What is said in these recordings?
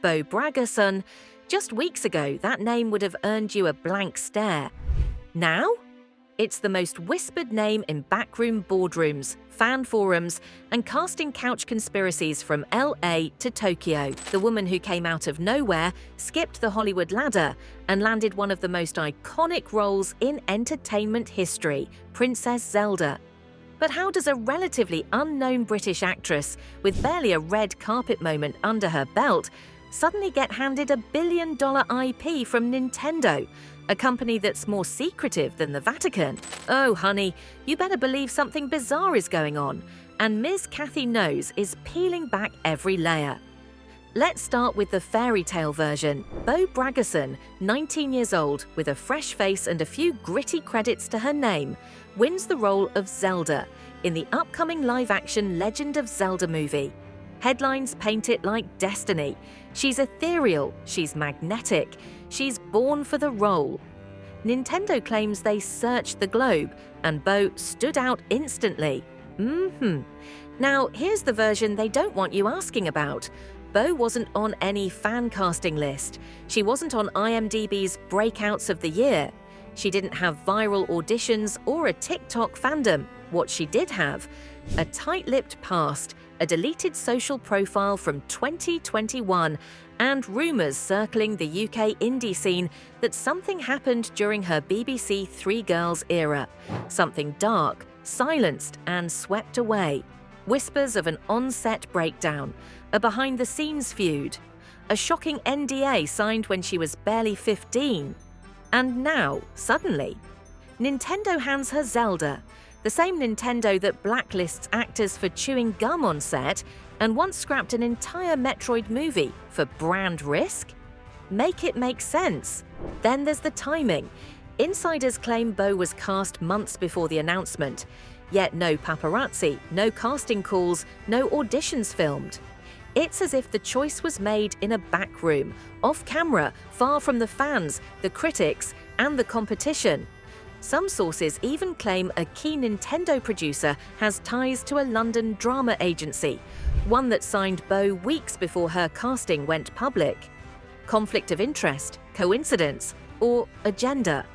Bo Bragason. Just weeks ago, that name would have earned you a blank stare. Now? It's the most whispered name in backroom boardrooms, fan forums, and casting couch conspiracies from LA to Tokyo. The woman who came out of nowhere, skipped the Hollywood ladder, and landed one of the most iconic roles in entertainment history, Princess Zelda. But how does a relatively unknown British actress with barely a red carpet moment under her belt suddenly get handed a billion-dollar IP from Nintendo, a company that's more secretive than the Vatican? Oh, honey, you better believe something bizarre is going on, and Ms.CathyKnows is peeling back every layer. Let's start with the fairy tale version. Bo Bragason, 19 years old, with a fresh face and a few gritty credits to her name, wins the role of Zelda in the upcoming live-action Legend of Zelda movie. Headlines paint it like destiny. She's ethereal, she's magnetic, she's born for the role. Nintendo claims they searched the globe, and Bo stood out instantly. Now, here's the version they don't want you asking about. Bo wasn't on any fan casting list. She wasn't on IMDb's Breakouts of the Year. She didn't have viral auditions or a TikTok fandom. What she did have: a tight-lipped past, a deleted social profile from 2021, and rumours circling the UK indie scene that something happened during her BBC Three Girls era. Something dark, silenced, and swept away. Whispers of an on-set breakdown, a behind-the-scenes feud, a shocking NDA signed when she was barely 15. And now, suddenly, Nintendo hands her Zelda, the same Nintendo that blacklists actors for chewing gum on set and once scrapped an entire Metroid movie for brand risk? Make it make sense. Then there's the timing. Insiders claim Bo was cast months before the announcement, yet no paparazzi, no casting calls, no auditions filmed. It's as if the choice was made in a back room, off camera, far from the fans, the critics, and the competition. Some sources even claim a key Nintendo producer has ties to a London drama agency, one that signed Bo weeks before her casting went public. Conflict of interest, coincidence, or agenda?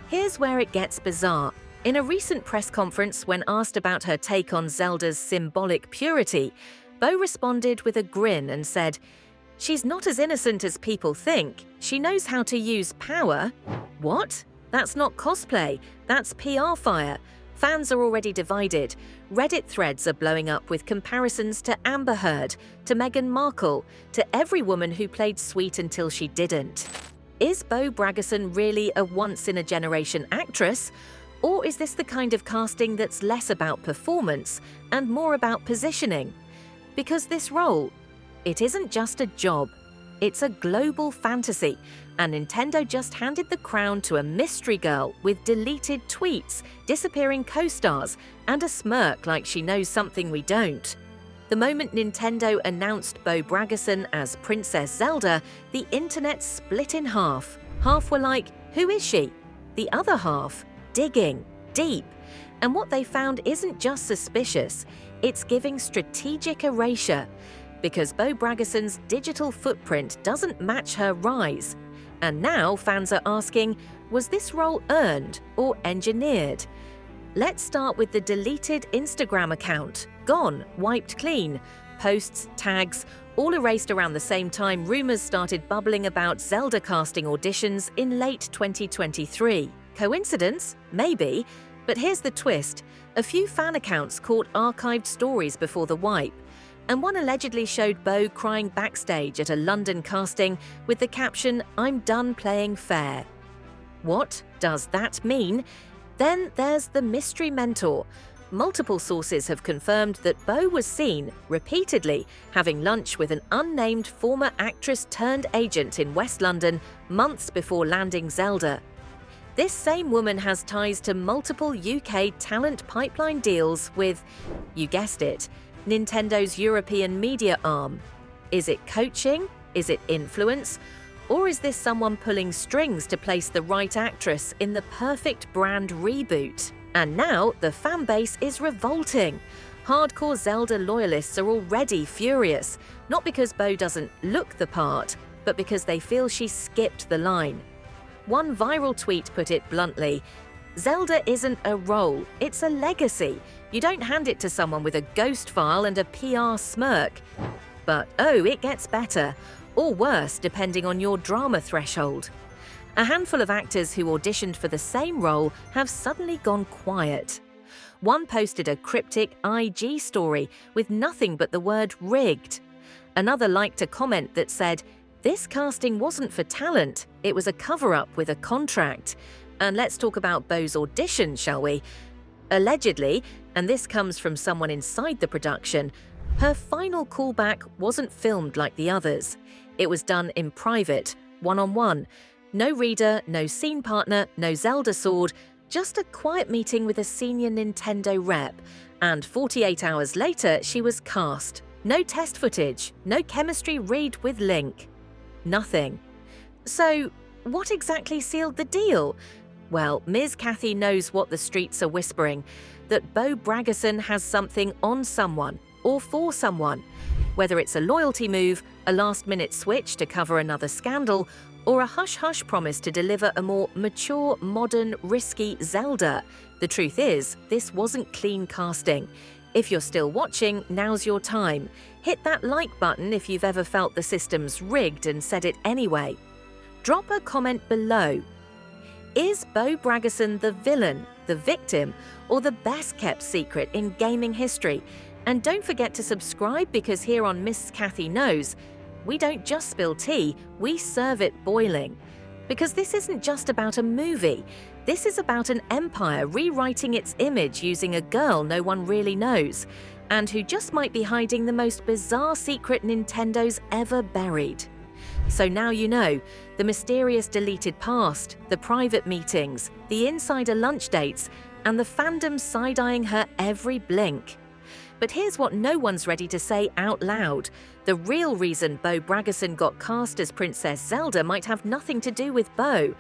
Here's where it gets bizarre. In a recent press conference, when asked about her take on Zelda's symbolic purity, Bo responded with a grin and said, "She's not as innocent as people think. She knows how to use power." What? That's not cosplay, that's PR fire. Fans are already divided. Reddit threads are blowing up with comparisons to Amber Heard, to Meghan Markle, to every woman who played sweet until she didn't. Is Bo Bragason really a once-in-a-generation actress? Or is this the kind of casting that's less about performance and more about positioning? Because this role, it isn't just a job, it's a global fantasy, and Nintendo just handed the crown to a mystery girl with deleted tweets, disappearing co-stars, and a smirk like she knows something we don't. The moment Nintendo announced Bo Bragason as Princess Zelda, the internet split in half. Half were like, "Who is she?" The other half, digging deep. And what they found isn't just suspicious, it's giving strategic erasure. Because Bo Bragason's digital footprint doesn't match her rise. And now fans are asking, was this role earned or engineered? Let's start with the deleted Instagram account. Gone, wiped clean. Posts, tags, all erased around the same time rumors started bubbling about Zelda casting auditions in late 2023. Coincidence? Maybe. But here's the twist. A few fan accounts caught archived stories before the wipe, and one allegedly showed Bo crying backstage at a London casting with the caption, "I'm done playing fair." What does that mean? Then there's the mystery mentor. Multiple sources have confirmed that Bo was seen, repeatedly, having lunch with an unnamed former actress-turned-agent in West London months before landing Zelda. This same woman has ties to multiple UK talent pipeline deals with, you guessed it, Nintendo's European media arm. Is it coaching? Is it influence? Or is this someone pulling strings to place the right actress in the perfect brand reboot? And now the fan base is revolting. Hardcore Zelda loyalists are already furious, not because Bo doesn't look the part, but because they feel she skipped the line. One viral tweet put it bluntly, "Zelda isn't a role, it's a legacy. You don't hand it to someone with a ghost file and a PR smirk." But oh, it gets better, or worse depending on your drama threshold. A handful of actors who auditioned for the same role have suddenly gone quiet. One posted a cryptic IG story with nothing but the word rigged. Another liked a comment that said, "This casting wasn't for talent, it was a cover-up with a contract." And let's talk about Bo's audition, shall we? Allegedly, and this comes from someone inside the production, her final callback wasn't filmed like the others. It was done in private, one-on-one. No reader, no scene partner, no Zelda sword, just a quiet meeting with a senior Nintendo rep. And 48 hours later, she was cast. No test footage, no chemistry read with Link. Nothing. So, what exactly sealed the deal? Well, Ms. Cathy knows what the streets are whispering, that Bo Bragason has something on someone, or for someone. Whether it's a loyalty move, a last-minute switch to cover another scandal, or a hush-hush promise to deliver a more mature, modern, risky Zelda, the truth is, this wasn't clean casting. If you're still watching, now's your time. Hit that like button if you've ever felt the system's rigged and said it anyway. Drop a comment below. Is Bo Bragason the villain, the victim, or the best-kept secret in gaming history? And don't forget to subscribe, because here on Ms.CathyKnows, we don't just spill tea, we serve it boiling. Because this isn't just about a movie. This is about an empire rewriting its image using a girl no one really knows, and who just might be hiding the most bizarre secret Nintendo's ever buried. So now you know, the mysterious deleted past, the private meetings, the insider lunch dates, and the fandom side-eyeing her every blink. But here's what no one's ready to say out loud. The real reason Bo Bragason got cast as Princess Zelda might have nothing to do with Bo,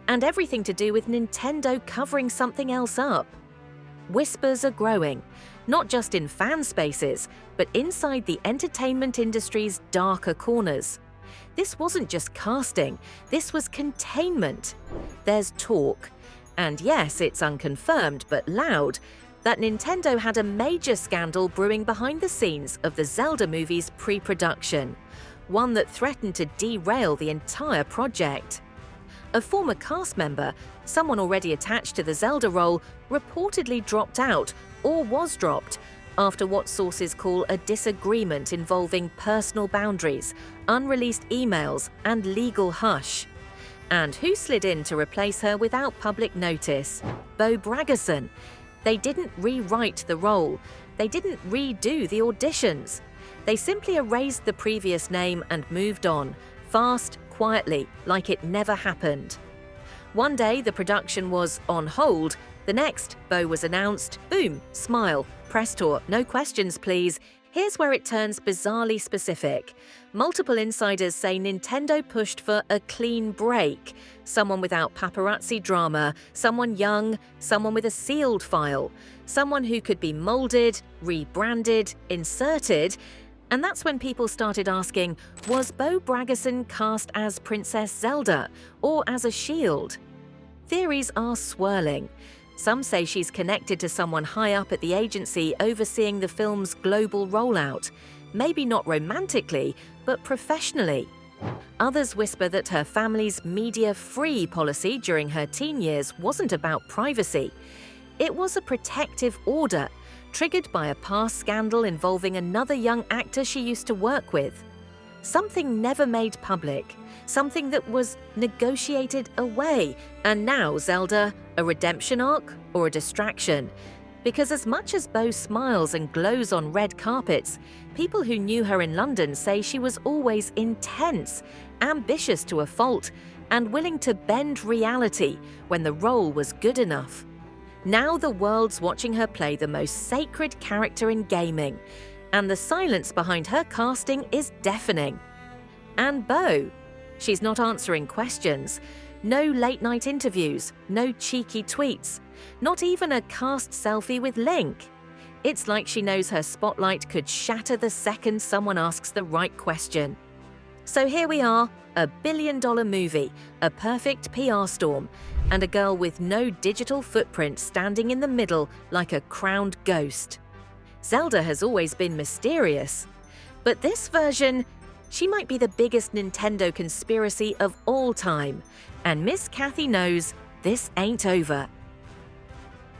and everything to do with Nintendo covering something else up. Whispers are growing, not just in fan spaces, but inside the entertainment industry's darker corners. This wasn't just casting, this was containment. There's talk, and yes, it's unconfirmed but loud, that Nintendo had a major scandal brewing behind the scenes of the Zelda movie's pre-production, one that threatened to derail the entire project. A former cast member, someone already attached to the Zelda role, reportedly dropped out, or was dropped, after what sources call a disagreement involving personal boundaries, unreleased emails, and legal hush. And who slid in to replace her without public notice? Bo Bragason. They didn't rewrite the role. They didn't redo the auditions. They simply erased the previous name and moved on, fast, quietly, like it never happened. One day, the production was on hold. The next, Bo was announced. Boom, smile, press tour, no questions please. Here's where it turns bizarrely specific. Multiple insiders say Nintendo pushed for a clean break. Someone without paparazzi drama, someone young, someone with a sealed file, someone who could be molded, rebranded, inserted. And that's when people started asking, was Bo Bragason cast as Princess Zelda or as a shield? Theories are swirling. Some say she's connected to someone high up at the agency overseeing the film's global rollout, maybe not romantically, but professionally. Others whisper that her family's media-free policy during her teen years wasn't about privacy. It was a protective order, triggered by a past scandal involving another young actor she used to work with. Something never made public, something that was negotiated away. And now, Zelda, a redemption arc or a distraction? Because as much as Bo smiles and glows on red carpets, people who knew her in London say she was always intense, ambitious to a fault, and willing to bend reality when the role was good enough. Now the world's watching her play the most sacred character in gaming, and the silence behind her casting is deafening. And Bo, she's not answering questions. No late-night interviews, no cheeky tweets, not even a cast selfie with Link. It's like she knows her spotlight could shatter the second someone asks the right question. So here we are, a billion-dollar movie, a perfect PR storm, and a girl with no digital footprint standing in the middle like a crowned ghost. Zelda has always been mysterious, but this version, she might be the biggest Nintendo conspiracy of all time. And Miss Cathy knows this ain't over.